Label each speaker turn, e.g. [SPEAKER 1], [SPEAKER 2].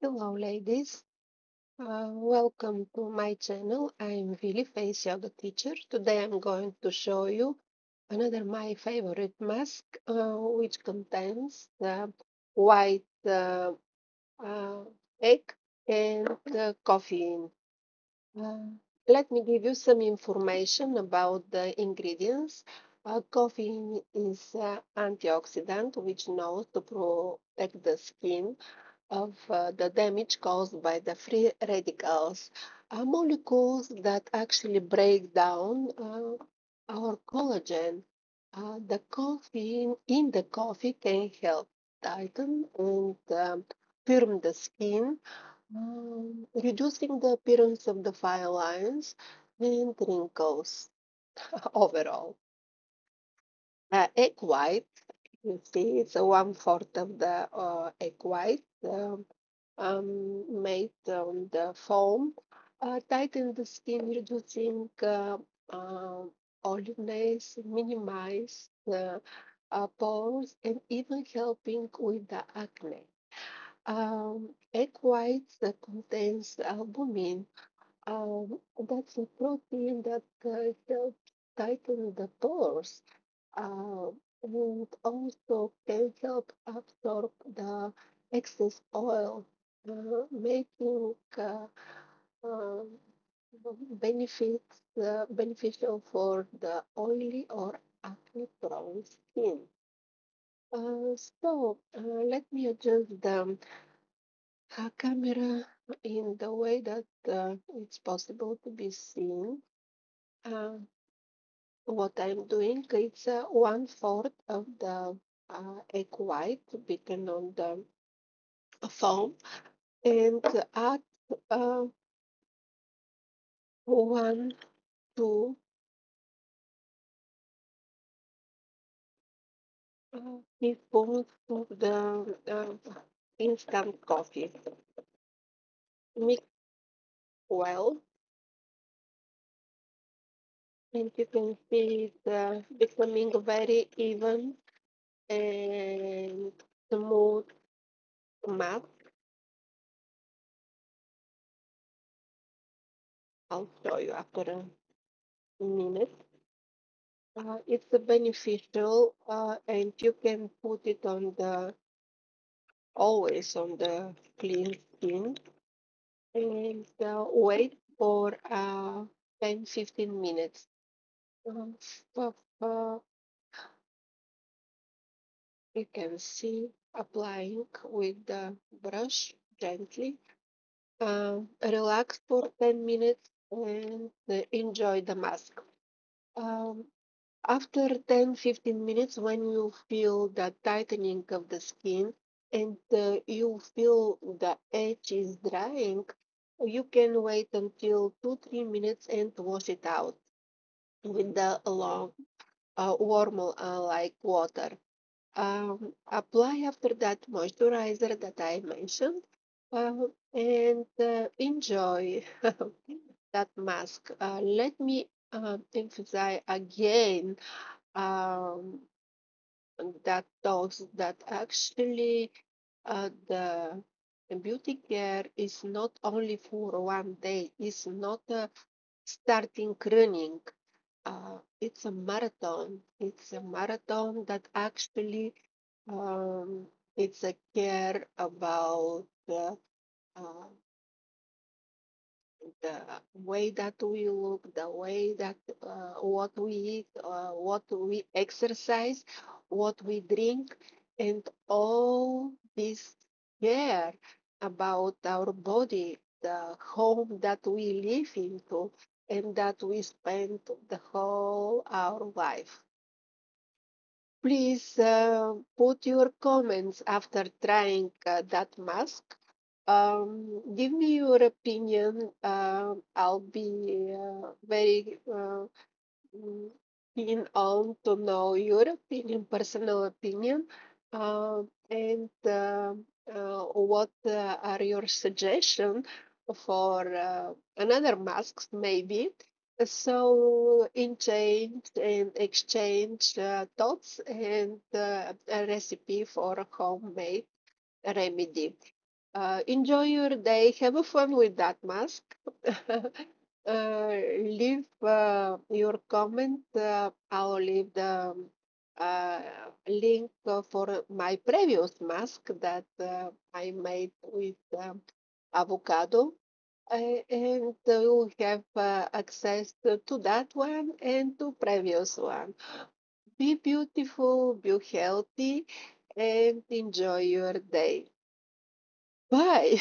[SPEAKER 1] Hello, ladies. Welcome to my channel. I'm Vili, face yoga teacher. Today I'm going to show you another my favorite mask, which contains the white uh, egg and the coffee. Uh, Let me give you some information about the ingredients. Coffee is antioxidant, which knows to protect the skin of the damage caused by the free radicals, molecules that actually break down our collagen. The caffeine in the coffee can help tighten and firm the skin, reducing the appearance of the fine lines and wrinkles overall. Egg white, you see, it's a one-fourth of the egg white. Made the foam, tighten the skin, reducing oliveness, minimize the pores, and even helping with the acne. Egg whites that contains albumin. That's a protein that helps tighten the pores, uh, and also can help absorb the excess oil, making uh, benefits beneficial for the oily or acne-prone skin. Let me adjust the camera in the way that it's possible to be seen. Uh, what I'm doing, it's one-fourth of the egg white beaten on the foam and add uh, one, two teaspoons of the instant coffee. Mix well, and you can see it becoming very even and smooth matte. I'll show you after a minute. It's beneficial, and you can put it on the always on the clean skin and wait for 10-15 minutes. Uh, f- you can see applying with the brush gently. Relax for 10 minutes and enjoy the mask. Um, After 10-15 minutes, when you feel the tightening of the skin and you feel the edge is drying, you can wait until 2-3 minutes and wash it out with the long, warm like water. Apply after that moisturizer that I mentioned and enjoy that mask. Let me emphasize again um, that those that actually the beauty care is not only for one day, it's not starting running. It's a marathon. It's a marathon that actually it's a care about uh, the way that we look, the way that what we eat, what we exercise, what we drink, and all this care about our body, the home that we live into, and that we spend the whole our life. Please put your comments after trying that mask. Give me your opinion. I'll be very mm, keen on to know your opinion, personal opinion, and what are your suggestions for another masks maybe. So, in change and exchange thoughts and a recipe for a homemade remedy. Enjoy your day. Have fun with that mask. Leave your comment. I'll leave the uh, link for my previous mask that I made with avocado. And you have access to that one and to previous one. Be beautiful, be healthy, and enjoy your day. Bye.